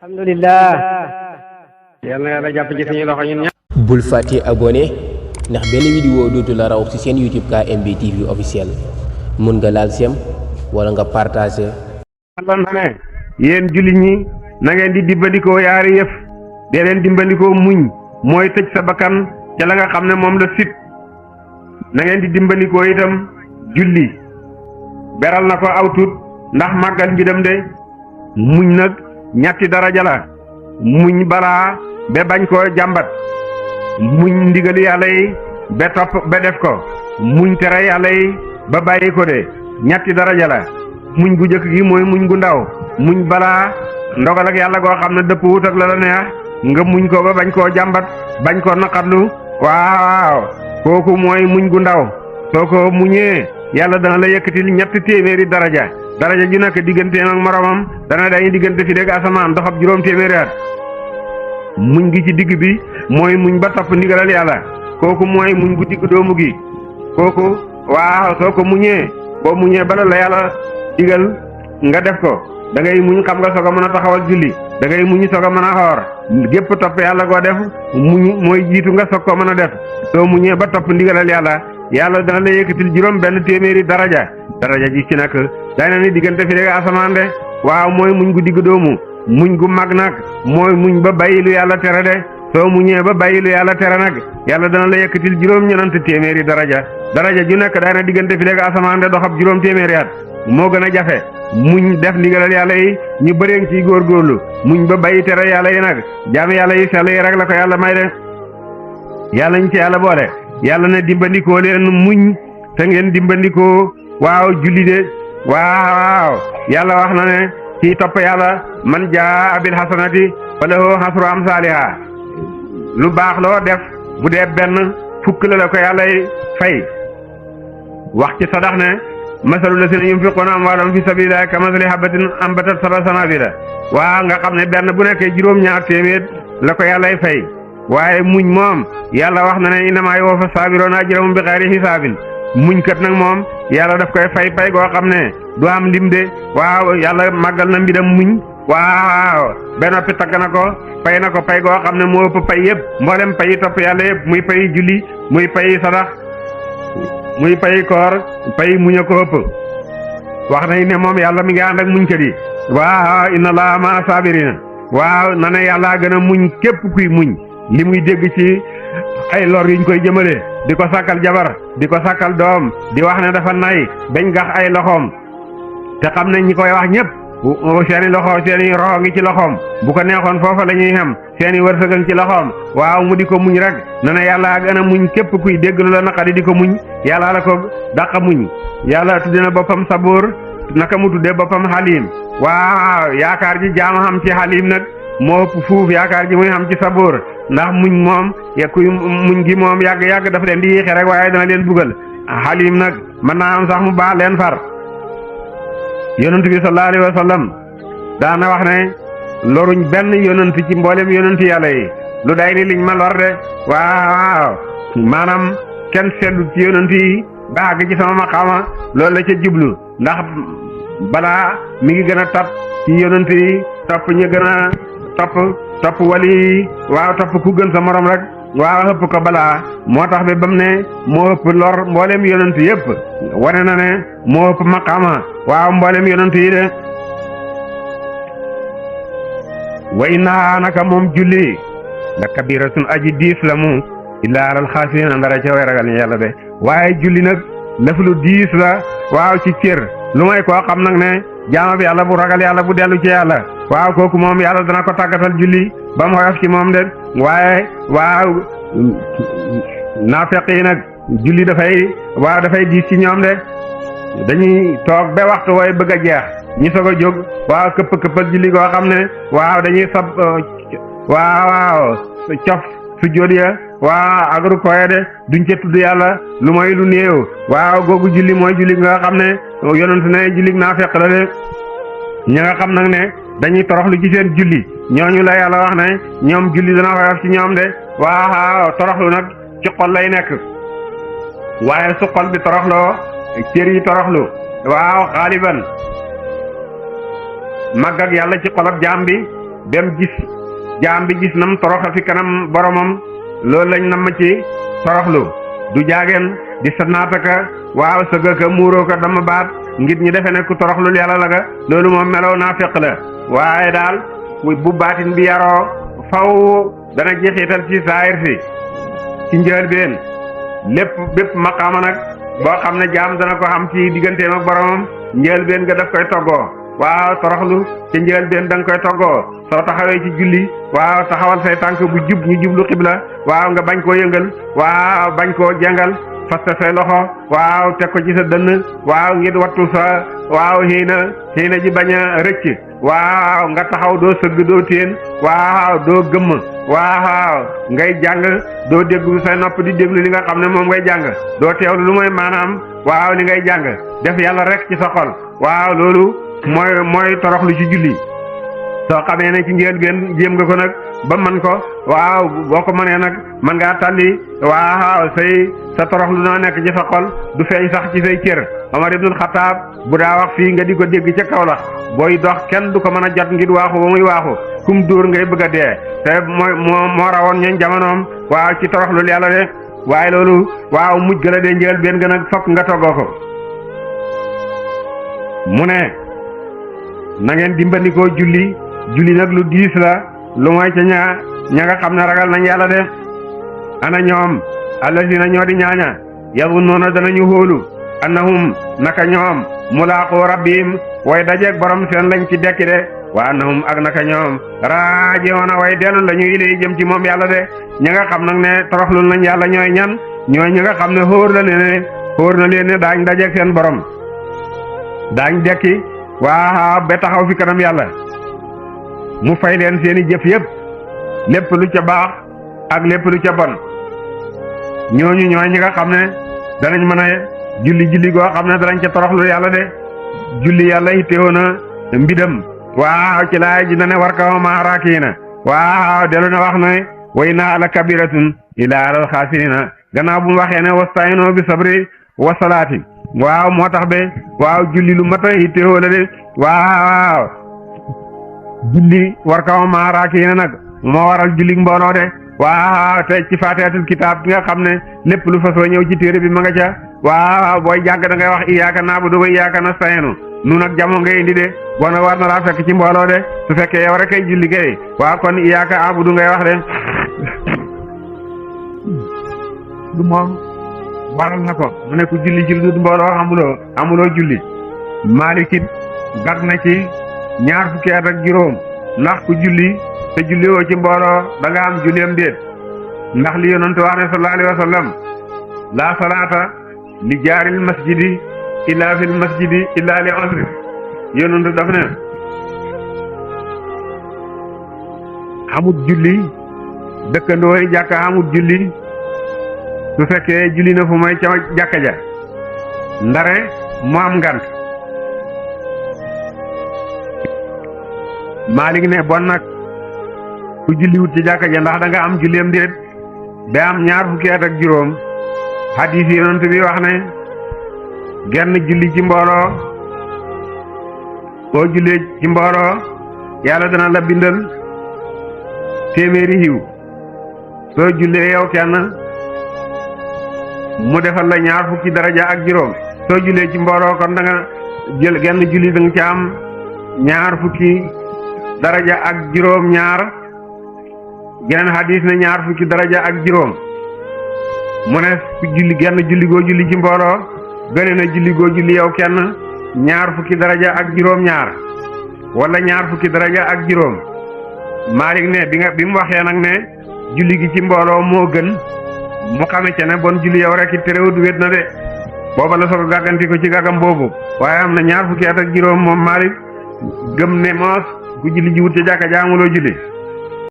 alhamdulillah yàlla na yàlla jàpp ci suñu loxo ñun ñëpp. bul fàtte abonné ndax benn vidéo dootu la raw ci seen YouTube KMB TV officiel mun nga laal sem wala nga partager. Allah na ne yéen jullit ñi na ngeen di dimbandikoo yaari yëf dee leen dimbandikoo muñ mooy tëj sa bakkan ca la nga xam ne moom la sit na ngeen di dimbandikoo itam julli beral na ko aw tut ndax màggal mbidam de muñ nag ñetti daraja la muñ balaa ba bañ koo jàmbat muñ ndigali yàlla yi ba topp ba def ko muñ tere yàlla yi ba bàyyi ko de ñetti daraja la muñ gu jëkk gi mooy muñ gu ndaw muñ balaa ndogal ak yàlla goo xam ne dëpp wut ak la la neex nga muñ ko ba bañ koo jàmbat bañ koo naqatlu waaw kooku mooy muñ gu ndaw soo ko muñee yàlla dana la yëkkatil ñetti téeméeri daraja ju nekk digganteem ak moromam dana dañuy diggante fi dégg asamaan doxab juróom téeméeri at muñ gi ci digg bi mooy muñ ba topp ndigalal yàlla kooku mooy muñ gu digg doomu gi kooku waaw soo ko muñee boo muñee bala la yàlla digal nga def ko da ngay muñ xam nga soog a mën a taxawal julli da ngay muñ soog a mën a xoor gépp topp yàlla koo def muñ mooy jiitu nga soog ko mën a def soo muñee ba topp ndigalal yàlla dana la yëkkatil juróom benn téeméeri daraja ji ci nekk day na ni diggante fi dégg asamaan de waaw mooy muñ gu digg doomu muñ gu mag nag mooy muñ ba bàyyi lu yàlla tere de soo muñee ba bàyyi lu yàlla tere nag yàlla dana la yëkkatil juróom ñenant téeméeri daraja ju nekk day na diggante fi dégg asamaan de doxab juróom téeméeri at moo gën a jafe muñ def ndigalal yàlla yi ñu bëree ciy góorgóorlu muñ ba bàyyi tere yàlla yi nag jaami yàlla yi sell yi rek la ko yàlla may de yàlla ñu ci yàlla boole yàlla ne dimbandikoo leen muñ te ngeen dimbandikoo waaw julli de waaw yàlla wax na ne ci topp yàlla man jaa bil hasanati falahu hasru amsaaliha lu baax loo def bu dee benn fukk la ko yàlla fay wax ci sadax ne masalu lazina yunfiquuna amwaalahum fi sabilillahi kamasali habatin ambatat sab'a sanaabila waa nga xam ne benn bu nekkee juróom-ñaar téeméer la ko yàllay fay waaye muñ moom yàlla wax na ne innamaa yuwaffa saabiruuna ajrahum bi xayri hisaabin muñ kat nag moom yàlla daf koy fay goo xam ne du am lim de waaw yàlla màggal na mbidam muñ waaw ba noppi tagg na ko fay goo xam ne moo ëpp pay yëpp mboolem pay topp yàlla yëpp muy pay julli muy pay sadax muy pay koor pay muñ a ko ëpp wax nañ ne moom yàlla mi ngi ànd ak muñ kat yi waaw inna allaha ma saabirina waaw na ne yàlla gën a muñ képp kuy muñ li muy dégg ci ay lor yuñ koy jëmale di ko sàkkal jabar di ko sàkkal doom di wax ne dafa nay bañ gax ay loxoom te xam ne ñi koy wax ñëpp seeni loxo seeni roxo ngi ci loxoom bu ko neexoon foofa la ñuy xem seeni wërsëg ci loxoom waaw mu di ko muñ rek na ne yàlla gën a muñ képp kuy dégg lu la naqari di ko muñ yàlla la ko dàq muñ yàlla tudde na boppam sabuur naka mu tudde boppam xaliim waaw yaakaar ji jaama xam ci xaliim nag moo ëpp fuuf yaakaar ji muy xam ci sabuur ndax muñ moom kuy muñ gi moom yàgg dafa leen di yéexe rek waaye dana leen bugal xaliim nag mën naa am sax mu baax leen far yonent bi sallallahu alayhi wa sallam daana wax ne loruñ benn yonent ci mboolem yonent yàlla yi lu day ni liñ ma lor de waaw maanaam kenn seetlu ci yonent yi ba àgg ci sama maqaama loolu la ca jublu ndax balaa mi ngi gën a topp ci yonent yi topp ñu gën a topp wali waaw topp ku gën sa morom rek waaw ëpp ko balaa moo tax ba bam ne moo ëpp lor mboolem yonent yëpp wane na ne moo ëpp maqaama waaw mboolem yonent yi de wa innahaa naka moom julli la kabiratun aji diis la mu illaa alal xaasiriina ndara ca way ragal ni yàlla de waaye julli nag lëf lu diis la waaw ci cër lu may koo xam nag ne jaama bi yàlla bu ragal yàlla bu dellu ci yàlla waaw kooku moom yàlla dana ko tàggatal julli ba mu xoyof ci moom de waaye waaw naafeq yi nag julli dafay diis ci ñoom de dañuy toog ba waxtu wooy bëgg a jeex ñi soog a jóg waaw këppal julli goo xam ne waaw dañuy sab waaw cof su jóot ya waaw ak rukkooya de duñ ca tudd yàlla lu mooy lu néew waaw googu julli mooy julli nga xam ne yonent ne julli naafeq la de ñi nga xam nag ne dañuy toroxlu ci seen julli ñooñu la yàlla wax ne ñoom julli dana xoyof ci ñoom de waaw toroxlu nag ci xol lay nekk waaye su xol bi toroxloo cër yi toroxlu waaw xaaliban màgg ak yàlla ci xolab jaam bi dem gis jaam bi gis nam toroxa fi kanam boromam loolu lañ nam ci toroxlu du jaageen di sa naataka waaw sëgg ka muuroo ko dama baat ngir ñi defe ne ku toroxlul yàlla la ga loolu moom melow naa feq la waaye daal bu baatin bi yaroo faw dana jeexital ci saayir si ci njëlbéen bépp maqaama nag boo xam ne jaam dana ko xam ci digganteem ak boromam njëlbéen nga daf koy toggoo waaw toroxlu ci njëlbéen da nga koy toggoo soo taxawee ci julli waaw taxawal say tànk bu jub ñu jublu xibla waaw nga bañ koo yëngal waaw bañ koo jengal faste say loxo waaw teg ko ci sa dënn waaw ngir wattu sa waaw xiina ji bañ a rëcc waaw nga taxaw doo sëgg doo téen waaw doo gëmm waaw ngay jàng doo déglu say nopp di déglu li nga xam ne moom ngay jàng doo teewlu lu mooy maanaam waaw li ngay jàng def yàlla rek ci sa xol waaw loolu mooy toroxlu ci julli soo xamee ne ci njëlbéen jéem nga ko nag ba man ko waaw boo ko mënee nag mën ngaa tàlli waaw sa toroxlu noo nekk ci sa xol du feeñ sax ci say cër Omar ibnul Xataab bu daa wax fii nga di ko dégg ca kaw la booy dox kenn du ko mën a jot ngir waaxu ba muy waaxu kum dóor ngay bëgg a dee te moo rawoon ñooñ jamonoom waaw ci toroxlu yàlla de waaye loolu waaw mujj gën a dee njëlbéen gën a fokk nga toggoo ko mu ne na ngeen dimbandikoo julli nag lu diis la lu mooy ca ña nga xam ne ragal nañ yàlla de ana ñoom allazina ñoo di ñaaña yazunnuuna danañu hóolu annahum naka ñoom mulaaqu rabbihim way dajeeg borom seen lañ ci dekki de wa annahum ak naka ñoom raaji'uuna way dellu lañu ilay jëm ci moom yàlla de ña nga xam nag ne toroxlul nañ yàlla ñooy ñan ñooy ñi nga xam ne xóor na leen ne daañ dajeeg seen borom daañ dekki waa ba taxaw fi kanam yàlla mu fay leen seeni jëf yëpp lépp lu ca baax ak lépp lu ca bon ñooñu ñooy ñi nga xam ne danañ mën a julli goo xam ne danañ ca toroxlu yàlla de julli yàlla itteewoo na mbidam waaw ci laay ji na ne war ka ma raakiina waaw delu na wax ne way naa la kabiratun ila alal xaasirina gannaaw bu mu waxee ne wasta'inu bi sabri wa salaati waaw moo tax be waaw julli lu mat a itteewoo la de waaw julli war ka ma raakiina nag moo waral julli mbooloo de waaw te ci faatihatul kitaab gi nga xam ne lépp lu fasoo ñëw ci téere bi ma nga ca waaw booy jàng da ngay wax iyyaaka na'budu wa iyyaaka nasta'iin nu nag jamono ngay indi de bon war na laa fekk ci mbooloo de su fekkee yow rek kay julli kay waaw kon iyyaaka a'budu ngay wax de du moom waral na ko mu ne ku julli ci lu dul mbooloo amuloo julli maalikit gag na ci ñaar fukki at ak juróom ndax ku julli te julli woo ci mbooloo da nga am julleem déet ndax li yonent wax ne sallallahu alayhi wa sallam laa salaata li jaaril masjidi illa fil masjidi illa li usri yonent daf ne amut julli dëkkandoo yi jàkka amut julli su fekkee julli na fu may ca jàkka ja ndare mu am ngant Maalik ne bon nag ku julliwut ci jàkka ja ndax da nga am julleem déet ba am ñaar fukki at ak juróom hadis yi yonent bi wax ne genn julli ci mbooloo boo jullee ci mbooloo yàlla dana la bindal téeméeri xiw soo jullee yow kenn mu defal la ñaar fukki daraja ak juróom soo jullee ci mbooloo kon da nga jël genn julli da nga ci am ñaar fukki daraja ak juróom ñaar geneen hadis ne ñaar fukki daraja ak juróom mu ne julli genn julli goo julli ci mbooloo gëne na julli goo julli yow kenn ñaar fukki daraja ak juróom ñaar wala ñaar fukki daraja ak juróom Maalik ne bi mu waxee nag ne julli gi ci mbooloo moo gën mu xame ca ne bon julli yow rek it terewut wét na de booba la soog a gàgganti ko ci gàggam boobu waaye am na ñaar fukki at ak juróom moom Maalik gëm ne moos ku julli ji wut ca jàkka jaamuloo julli